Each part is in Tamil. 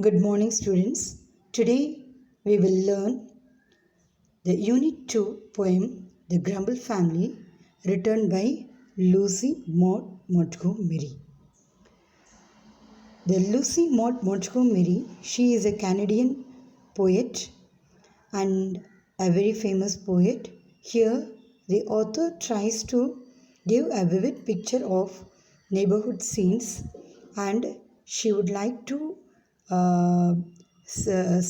Good morning, students. Today we will learn the Unit 2 poem The Grumble Family, written by Lucy Maud Montgomery. The Lucy Maud Montgomery, she is a Canadian poet and a very famous poet. Here, the author tries to give a vivid picture of neighborhood scenes, and she would like to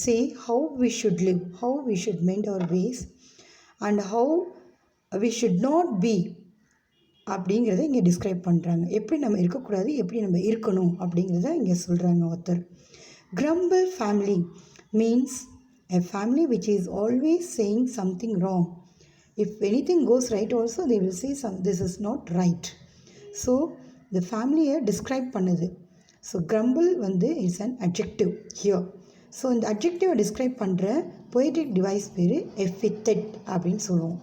say how we should live, how we should mend our ways, and how we should not be அப்படிங்கிறத இங்கே டிஸ்கிரைப் பண்ணுறாங்க. எப்படி நம்ம இருக்கக்கூடாது, எப்படி நம்ம இருக்கணும் அப்படிங்கிறத இங்கே சொல்கிறாங்க author. Grumble family means a family which is always saying something wrong. If anything goes right also, they will say this is not right. So the family-யை describe பண்ணுது. So grumble வந்து is an adjective here. So இந்த அட்ஜெக்டிவை டிஸ்கிரைப் பண்ணுற poetic device பேர் epithet அப்படின்னு சொல்லுவோம்.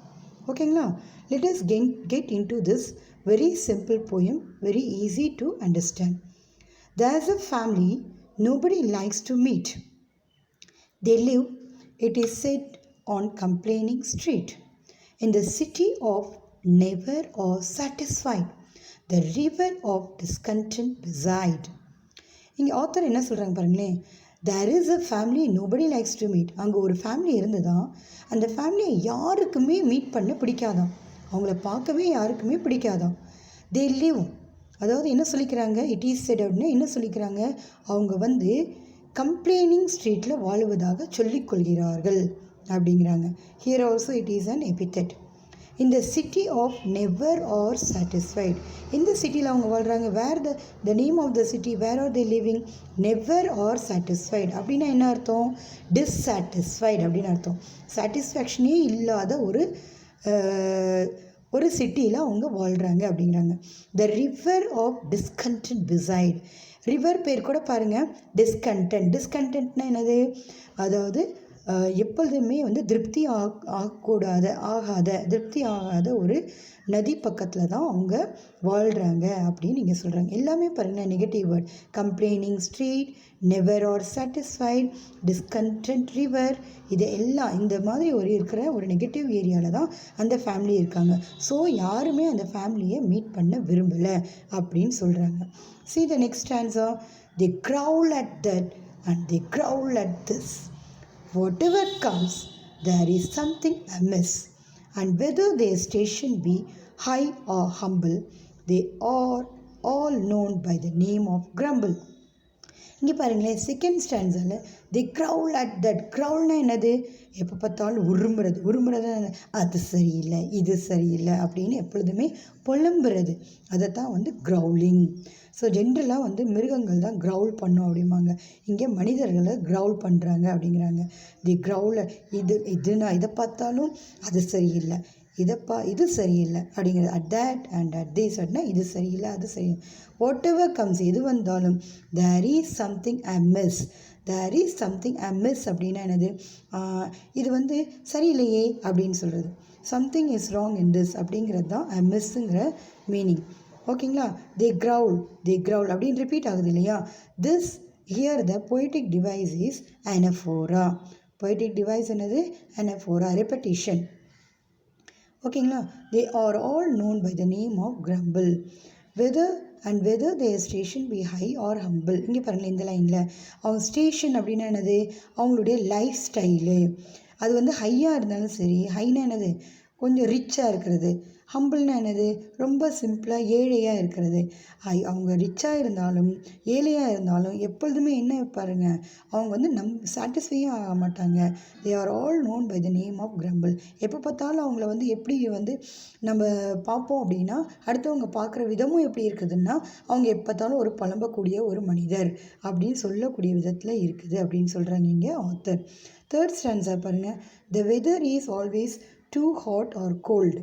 ஓகேங்களா? Let us get into this very simple poem, very easy to understand. There's a family nobody likes to meet. They live, it is said, on complaining street. In the city of never or satisfied, the river of discontent beside. இங்கே ஆத்தர் என்ன சொல்கிறாங்க பாருங்களேன். There is a family nobody likes to meet. அங்கே ஒரு ஃபேமிலி இருந்துதான், அந்த ஃபேமிலியை யாருக்குமே மீட் பண்ண பிடிக்காதான், அவங்கள பார்க்கவே யாருக்குமே பிடிக்காதான். They live, அதாவது என்ன சொல்லிக்கிறாங்க, இட் இஸ் செட் அப்படின்னா என்ன சொல்லிக்கிறாங்க, அவங்க வந்து கம்ப்ளைனிங் ஸ்ட்ரீட்டில் வாழுவதாக சொல்லிக்கொள்கிறார்கள் அப்படிங்கிறாங்க. Here also it is an epithet. In the city of never or satisfied, இந்த சிட்டியில் அவங்க வாழ்கிறாங்க. வேர் the name of the city, where are they living? Never or satisfied அப்படின்னா என்ன அர்த்தம்? Dissatisfied அப்படின்னு அர்த்தம். சாட்டிஸ்ஃபேக்ஷனே இல்லாத ஒரு சிட்டியில் அவங்க வாழ்கிறாங்க அப்படிங்கிறாங்க. The river of discontent beside, river பேர் கூட பாருங்கள், டிஸ்கண்டென்ட்னா என்னது, அதாவது எப்பொழுதுமே வந்து திருப்தி ஆகாத ஒரு நதி பக்கத்தில் தான் அவங்க வாழ்கிறாங்க அப்படின்னு நீங்கள் சொல்கிறாங்க. எல்லாமே பாருங்கள் negative word. Complaining street, never are satisfied, discontent river, இது எல்லாம் இந்த மாதிரி இருக்கிற ஒரு நெகட்டிவ் ஏரியாவில் தான் அந்த ஃபேமிலி இருக்காங்க. ஸோ யாருமே அந்த ஃபேமிலியை மீட் பண்ண விரும்பலை அப்படின்னு சொல்கிறாங்க. See the next stanza. They growl at that and they growl at this. Whatever comes, there is something amiss, and whether their station be high or humble, they are all known by the name of grumble. இங்கே பாருங்களேன், செகண்ட் ஸ்டான்ஸால் தி க்ரௌல் அட் தட். க்ரௌல்னா என்னது, எப்போ பார்த்தாலும் உருமுறது அது சரியில்லை, இது சரியில்லை அப்படின்னு எப்பொழுதுமே புலம்புறது, அதை தான் வந்து க்ரௌலிங். ஸோ ஜென்ரலாக வந்து மிருகங்கள் தான் க்ரௌல் பண்ணும் அப்படிம்பாங்க. இங்கே மனிதர்களை க்ரௌல் பண்ணுறாங்க அப்படிங்கிறாங்க. தி க்ரௌல இதை பார்த்தாலும் அது சரியில்லை, இது சரியில்லை அப்படிங்கிறது. At that and at this அப்படின்னா இது சரியில்லை, அது சரியில்லை. வாட் எவர் கம்ஸ், எது வந்தாலும் there is something amiss. There is something amiss அப்படின்னா என்னது, இது வந்து சரியில்லையே அப்படின்னு சொல்கிறது. Something is wrong in this அப்படிங்கிறது தான் அமிஸ்ஸுங்கிற மீனிங். ஓகேங்களா? தே க்ரௌல் அப்படின்னு ரிப்பீட் ஆகுது இல்லையா. This here the poetic device is anaphora. Poetic device என்னது, அனஃபோரா, ரெப்படிஷன். ஓகேங்களா? They are all known by the name of grumble. whether their station be high or humble. இங்கே பாருங்களேன், இந்த லைனில் அவங்க ஸ்டேஷன் அப்படின்னா என்னது, அவங்களுடைய லைஃப் ஸ்டைலு, அது வந்து ஹையாக இருந்தாலும் சரி, ஹைனா என்னது கொஞ்சம் ரிச்சாக இருக்கிறது, ஹம்பிள்னா என்னது ரொம்ப சிம்பிளாக ஏழையாக இருக்கிறது. அவங்க ரிச்சாக இருந்தாலும் ஏழையாக இருந்தாலும் எப்பொழுதுமே என்ன பாருங்கள், அவங்க வந்து சாட்டிஸ்ஃபையே ஆக மாட்டாங்க. They are all known by the name of grumble. எப்போ பார்த்தாலும் அவங்கள வந்து எப்படி வந்து நம்ம பார்ப்போம் அப்படின்னா, அடுத்தவங்க பார்க்குற விதமும் எப்படி இருக்குதுன்னா, அவங்க எப்போ பார்த்தாலும் ஒரு புலம்பக்கூடிய ஒரு மனிதர் அப்படின்னு சொல்லக்கூடிய விதத்தில் இருக்குது அப்படின்னு சொல்கிறாங்க இங்கே ஆத்தர். தேர்ட் ஸ்டான்ஸா பாருங்கள். The weather is always too hot or cold.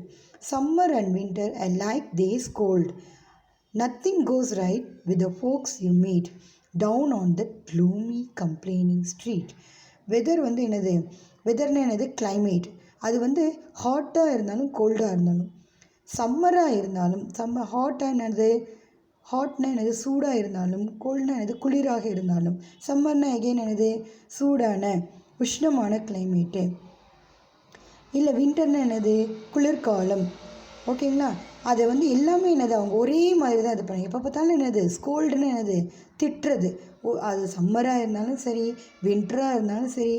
Summer and winter alike they scold. Nothing goes right with the folks you meet down on that gloomy complaining street. Weather வந்து என்னது, வெதர்னா என்னது climate. அது வந்து ஹாட்டாக இருந்தாலும் கோல்டாக இருந்தாலும், சம்மராக இருந்தாலும் ஹாட்டாக என்னது ஹாட்னா என்னது சூடாக இருந்தாலும், கோல்ட்னா என்னது குளிராக இருந்தாலும், சம்மர்னா எகெயின் என்னது சூடான உஷ்ணமான கிளைமேட்டு, இல்லை வின்டர்னா என்னது குளிர்காலம். ஓகேங்களா? அதை வந்து எல்லாமே என்னது அவங்க ஒரே மாதிரி தான் இது பண்ணாங்க. எப்போ பார்த்தாலும் என்னது ஸ்கோல்டுன்னு என்னது திட்டுறது. அது சம்மராக இருந்தாலும் சரி, வின்டராக இருந்தாலும் சரி,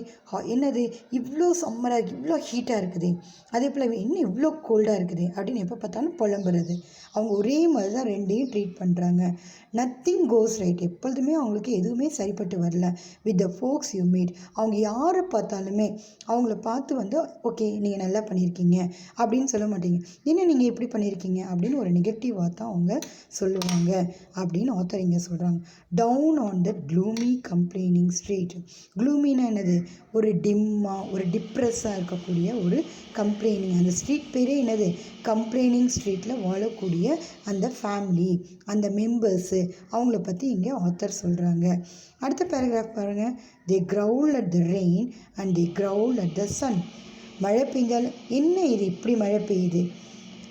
என்னது இவ்வளோ சம்மராக இருக்குது, இவ்வளோ ஹீட்டாக இருக்குது, அதே போல் இன்னும் இவ்வளோ கோல்டாக இருக்குது அப்படின்னு எப்போ பார்த்தாலும் புலம்புறது. அவங்க ஒரே மாதிரி தான் ரெண்டையும் ட்ரீட் பண்ணுறாங்க. Nothing goes right. எப்பொழுதுமே அவங்களுக்கு எதுவுமே சரிப்பட்டு வரல. With the folks you meet. அவங்க யாரை பார்த்தாலுமே அவங்கள பார்த்து வந்து ஓகே நீங்கள் நல்லா பண்ணியிருக்கீங்க அப்படின்னு சொல்ல மாட்டீங்க. என்ன நீங்கள் எப்படி பண்ணியிருக்கீங்க அப்படின்னு ஒரு நெகட்டிவாக தான் அவங்க சொல்லுவாங்க அப்படின்னு ஆத்தர் இங்கே சொல்கிறாங்க. Down on the gloomy complaining street. க்ளூமின்னா என்னது ஒரு டிம்மாக ஒரு டிப்ரெஸ்ஸாக இருக்கக்கூடிய ஒரு கம்ப்ளைனிங். அந்த ஸ்ட்ரீட் பேரே என்னது கம்ப்ளைனிங் ஸ்ட்ரீட்டில் வாழக்கூடிய அந்த ஃபேமிலி, அந்த மெம்பர்ஸு, அவங்கள பற்றி இங்கே ஆத்தர் சொல்கிறாங்க. அடுத்த பேராகிராஃப் பாருங்கள். They growl at the rain and they growl at the sun. மழை பெஞ்சாலும் என்ன இது இப்படி மழை பெய்யுது,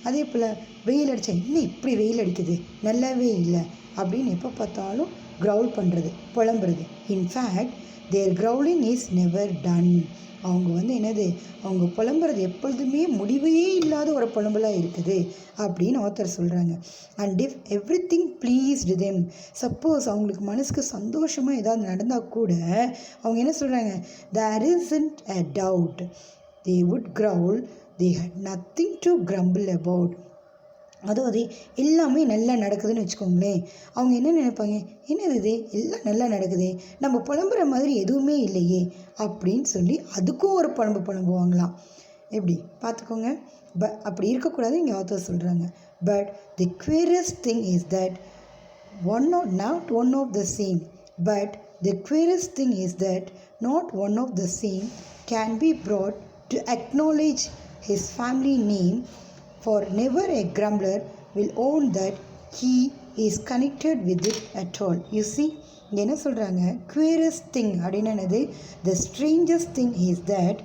அதே போல் வெயில் அடித்தா என்ன இப்படி வெயில் அடிக்குது, நல்லாவே இல்லை அப்படின்னு எப்போ பார்த்தாலும் க்ரவுல் பண்ணுறது, புலம்புறது. In fact their growling is never done. அவங்க வந்து என்னது அவங்க புலம்புறது எப்பொழுதுமே முடிவே இல்லாத ஒரு புலம்பலாக இருக்குது அப்படின்னு ஆத்தர் சொல்கிறாங்க. And if everything pleased them. Suppose அவங்களுக்கு மனசுக்கு சந்தோஷமாக ஏதாவது நடந்தால் கூட அவங்க என்ன சொல்கிறாங்க, there isn't a doubt they would growl, they had nothing to grumble about. அதாவது எல்லாமே நல்லா நடக்குதுன்னு வச்சுக்கோங்களேன், அவங்க என்ன நினைப்பாங்க, என்னது இது எல்லாம் நல்லா நடக்குது, நம்ம புலம்புற மாதிரி எதுவுமே இல்லையே அப்படின்னு சொல்லி அதுக்கும் ஒரு புலம்புவாங்களாம். எப்படி பார்த்துக்கோங்க. அப்படி இருக்கக்கூடாது இங்கே ஆத்தர் சொல்கிறாங்க. But the queerest thing is that not one of the same but the queerest thing is that not one of the same can be brought to acknowledge his family name, for never a grumbler will own that he is connected with it at all. You see, என்ன சொல்கிறாங்க, queerest thing அப்படின்னு என்னது, the strangest thing is that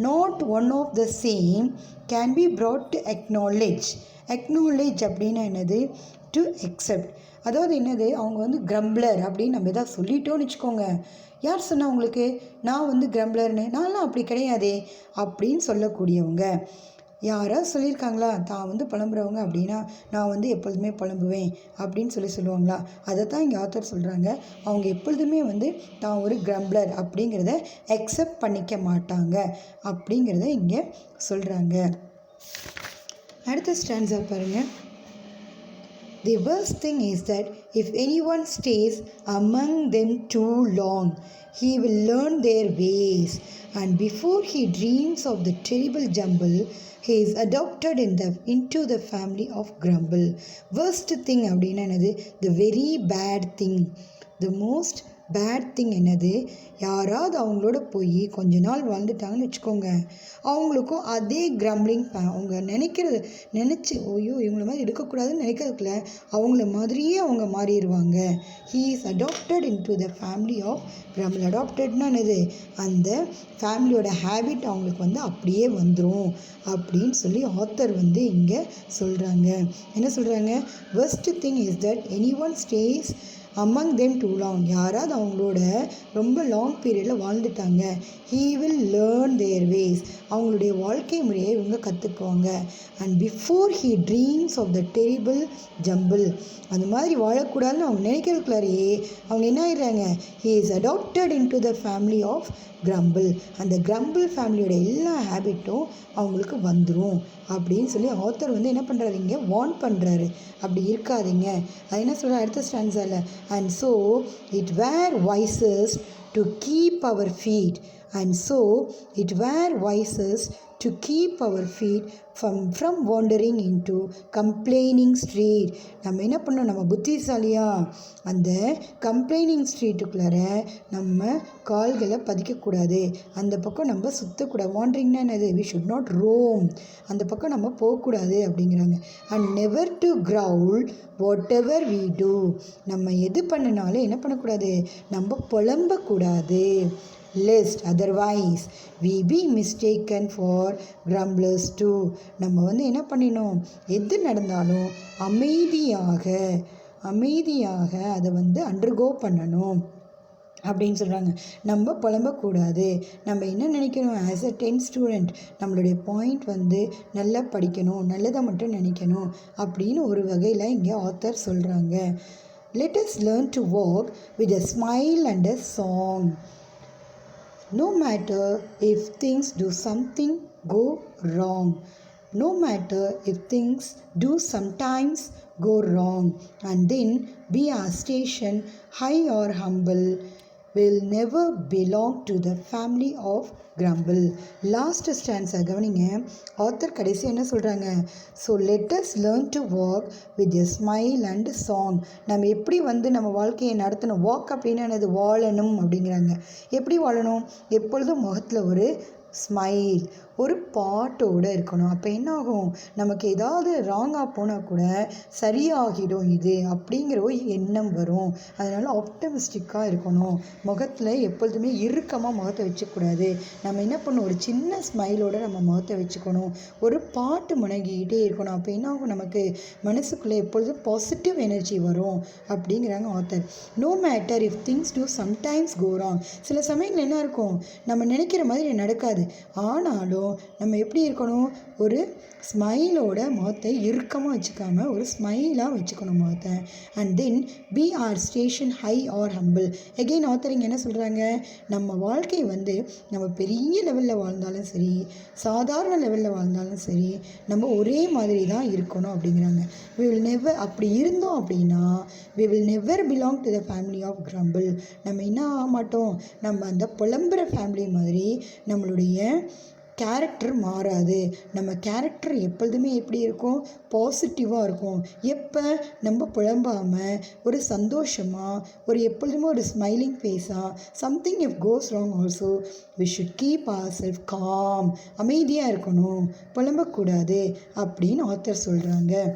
not one of the same can be brought to acknowledge. acknowledge அப்படின்னா என்னது, to accept. அதாவது என்னது, அவங்க வந்து கிரம்ப்ளர் அப்படின்னு நம்ம எதாவது சொல்லிட்டோன்னு வச்சுக்கோங்க, யார் சொன்னால் உங்களுக்கு, நான் வந்து கிரம்ப்ளர்னு, நான்லாம் அப்படி கிடையாதே அப்படின்னு சொல்லக்கூடியவங்க. யாராவது சொல்லியிருக்காங்களா தான் வந்து புலம்புறவங்க அப்படின்னா நான் வந்து எப்பொழுதுமே புலம்புவேன் அப்படின்னு சொல்லுவாங்களா? அதை தான் இங்கே ஆத்தர் சொல்கிறாங்க. அவங்க எப்பொழுதுமே வந்து தான் ஒரு கிரம்ப்ளர் அப்படிங்கிறத அக்செப்ட் பண்ணிக்க மாட்டாங்க அப்படிங்கிறத இங்கே சொல்கிறாங்க. அடுத்த ஸ்டான்ஸா பாருங்கள். The worst thing is that if anyone stays among them too long, he will learn their ways, and before he dreams of the terrible jumble, he is adopted into the family of grumble. Worst thing அப்படின்னா என்னது, the very bad thing, the most bad thing என்னது, யாராவது அவங்களோட போய் கொஞ்ச நாள் வாழ்ந்துட்டாங்கன்னு வச்சுக்கோங்க, அவங்களுக்கும் அதே கிரம்பிளிங் அவங்க நினச்சி ஐயோ இவங்கள மாதிரி இருக்கக்கூடாதுன்னு நினைக்கிறதுக்குள்ள அவங்கள மாதிரியே அவங்க மாறிடுவாங்க. He is adapted in to the family of grumble. அடாப்டட்னா என்னது, அந்த ஃபேமிலியோட ஹேபிட் அவங்களுக்கு வந்து அப்படியே வந்துடும் அப்படின்னு சொல்லி ஆத்தர் வந்து இங்கே சொல்கிறாங்க. என்ன சொல்கிறாங்க, worst thing is that anyone stays among them too long. யாராவது அவங்களோட ரொம்ப லாங் பீரியடில் வாழ்ந்துட்டாங்க, he will learn their ways. அவங்களுடைய வாழ்க்கை முறையை இவங்க கற்றுக்குவாங்க. And before he dreams of the terrible jumble. அந்த மாதிரி வாழக்கூடாதுன்னு அவங்க நினைக்கிறதுக்குள்ளாரையே அவங்க என்ன ஆகிடுறாங்க, he is adopted into the family of grumble. அந்த கிரம்பிள் ஃபேமிலியோட எல்லா ஹேபிட்டும் அவங்களுக்கு வந்துடும் அப்படின்னு சொல்லி ஆத்தர் வந்து என்ன பண்ணுறாரு, இங்கே வார்ன் பண்ணுறாரு, அப்படி இருக்காதீங்க. அது என்ன சொல்கிற அடுத்த ஸ்டான்ஸால, and so it were wisest to keep our feet, and so it were wisest to keep our feet from wandering into complaining street. நம்ம என்ன பண்ணோம், நம்ம புத்திசாலியா அந்த கம்ப்ளைனிங் ஸ்ட்ரீட்டுக்குள்ளார நம்ம கால்களை பதிக்கக்கூடாது, அந்த பக்கம் நம்ம சுற்றக்கூடாது. வாண்டரிங்னா என்னது, வி ஷுட் நாட் ரோம், அந்த பக்கம் நம்ம போகக்கூடாது அப்படிங்கிறாங்க. And never to growl whatever we do. நம்ம எது பண்ணினாலும் என்ன பண்ணக்கூடாது, நம்ம புலம்பக்கூடாது. lest otherwise we be mistaken for grumblers too. நம்ம வந்து என்ன பண்ணினோம், எது நடந்தாலும் அமைதியாக அமைதியாக அதை வந்து அண்டர்கோ பண்ணணும் அப்படின்னு சொல்கிறாங்க. நம்ம புலம்பக்கூடாது. நம்ம என்ன நினைக்கணும், ஆஸ் அ 10th ஸ்டூடெண்ட் நம்மளுடைய பாயிண்ட் வந்து நல்லா படிக்கணும், நல்லதை மட்டும் நினைக்கணும் அப்படின்னு ஒரு வகையில் இங்கே ஆத்தர் சொல்கிறாங்க. Let us learn to walk with a smile and a song. No matter if things do something go wrong. No matter if things do sometimes go wrong. And then be our station high or humble. Will never belong to the family of grumble. Last ஸ்டான்ஸை கவனிங்க. ஆத்தர் கடைசி என்ன சொல்கிறாங்க, so let us learn to walk with a smile and song. நம்ம எப்படி வந்து நம்ம வாழ்க்கையை நடத்தணும், வாக் அப்படின்னா என்னது, வாழணும் அப்படிங்கிறாங்க. எப்படி வாழணும், எப்பொழுதும் முகத்தில் ஒரு ஸ்மைல், ஒரு பாட்டோடு இருக்கணும். அப்போ என்ன ஆகும், நமக்கு ஏதாவது ராங்காக போனால் கூட சரியாகிடும் இது அப்படிங்கிற ஒரு எண்ணம் வரும். அதனால் ஆப்டமிஸ்டிக்காக இருக்கணும். முகத்தில் எப்பொழுதுமே இறுக்கமாக முகத்தை வச்சுக்கூடாது. நம்ம என்ன பண்ணணும், ஒரு சின்ன ஸ்மைலோடு நம்ம முகத்தை வச்சுக்கணும். ஒரு பாட்டு முணங்கிக்கிட்டே இருக்கணும். அப்போ என்ன ஆகும், நமக்கு மனசுக்குள்ளே எப்பொழுதும் பாசிட்டிவ் எனர்ஜி வரும் அப்படிங்கிறாங்க author. No matter if things do sometimes go wrong. சில சமயங்கள் என்ன இருக்கும், நம்ம நினைக்கிற மாதிரி நடக்காது. ஆனாலும் நம்ம எப்படி இருக்கணும், ஒரு ஸ்மைலோட முகத்தை இறுக்கமாக வச்சுக்காமல் ஒரு ஸ்மைலாக வச்சுக்கணும் முகத்தை. And then be our station high or humble. Again ஆத்தரிங்க என்ன சொல்கிறாங்க, நம்ம வாழ்க்கை வந்து நம்ம பெரிய லெவலில் வாழ்ந்தாலும் சரி, சாதாரண லெவலில் வாழ்ந்தாலும் சரி, நம்ம ஒரே மாதிரி தான் இருக்கணும் அப்படிங்கிறாங்க. we will never, அப்படி இருந்தோம் அப்படின்னா we will never belong to the family of grumble. நம்ம என்ன ஆக மாட்டோம், நம்ம அந்த புலம்புற ஃபேமிலி மாதிரி நம்மளுடைய கேரக்டர் மாறாது. நம்ம கேரக்டர் எப்பொழுதுமே எப்படி இருக்கும், பாசிட்டிவாக இருக்கும். எப்போ நம்ம புலம்பாமல் ஒரு சந்தோஷமாக, ஒரு எப்பொழுதுமே ஒரு ஸ்மைலிங் ஃபேஸாக, something if goes wrong also we should keep our self calm. அமைதியாக இருக்கணும், புலம்பக்கூடாது அப்படின்னு ஆத்தர் சொல்கிறாங்க.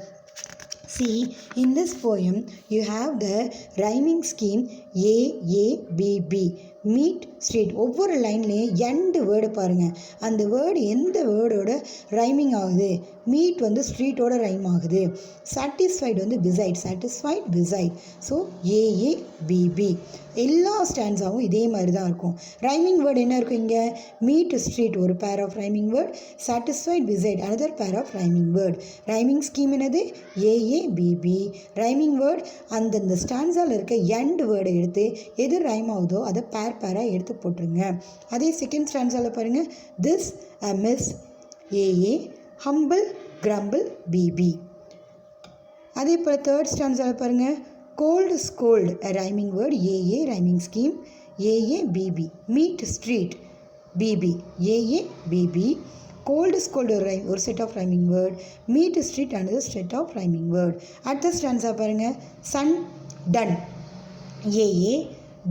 See, in this poem you have the rhyming scheme AABB. Meet street. ஒவ்வொரு லைன்லேயும் எண்டு வேர்டு பாருங்கள். அந்த வேர்டு எந்த வேர்டோட ரைமிங் ஆகுது, மீட் வந்து ஸ்ட்ரீட்டோட ரைம் ஆகுது. சாட்டிஸ்ஃபைடு வந்து beside, satisfied beside. So AABB. எல்லா ஸ்டாண்ட்ஸாகவும் இதே மாதிரி தான் இருக்கும். ரைமிங் வேர்டு என்ன இருக்கும் இங்கே, மீட் ஸ்ட்ரீட் ஒரு pair of rhyming word, satisfied beside another pair of rhyming word. Rhyming scheme என்னது, AABB. ரைமிங் வேர்ட் அந்தந்த ஸ்டாண்ட்ஸால் இருக்க எண்ட் வேர்டை எடுத்து எது ரைம் ஆகுதோ அதை பேராக எடுத்து போட்டுருங்க. அதே செகண்ட் ஸ்டாண்ட்ஸால் பாருங்கள், this a miss AA, humble crumble BB. அதே போல் தேர்ட் ஸ்டாண்ட்ஸால் பாருங்கள், cold scold a rhyming word, AA rhyming scheme, AABB. Meet street BB, AABB. Cold scold ஒரு set of rhyming word, meet street another set of rhyming word. அடுத்த ஸ்டாண்ட்ஸாக பாருங்கள், sun done AA,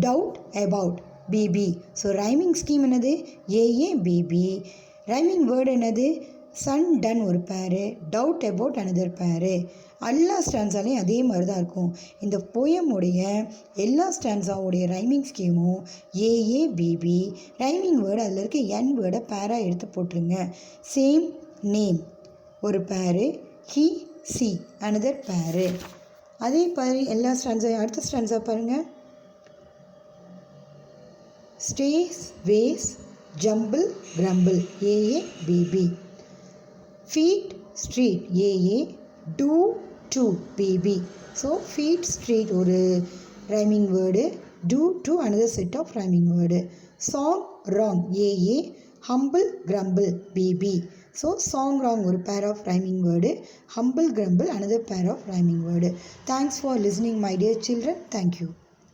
doubt about BB. So rhyming scheme என்னது, AABB. ரைமிங் வேர்டு என்னது, சன் டன் ஒரு பேரு, டவுட் அபவுட் அனதர் பேரு. எல்லா ஸ்டான்ஸாலையும் அதே மாதிரி தான் இருக்கும். இந்த போயமுடைய எல்லா ஸ்டான்ஸாவுடைய ரைமிங் ஸ்கீமும் AABB. ரைமிங் வேர்டு அதில் இருக்க என் வேர்டை பேராக எடுத்து போட்டுருங்க. சேம் நேம் ஒரு பேரு, ஹி சி அனதர் பேரு. அதே மாதிரி எல்லா ஸ்டான்ஸையும் அடுத்த ஸ்டான்ஸாக பாருங்கள், stays ways jumble crumble AABB. Feet street AA, do to BB. So feet street ஒரு rhyming word, do to another set of rhyming word. Song wrong AA, humble crumble BB. So song wrong ஒரு pair of rhyming word, humble crumble another pair of rhyming word. Thanks for listening my dear children. Thank you.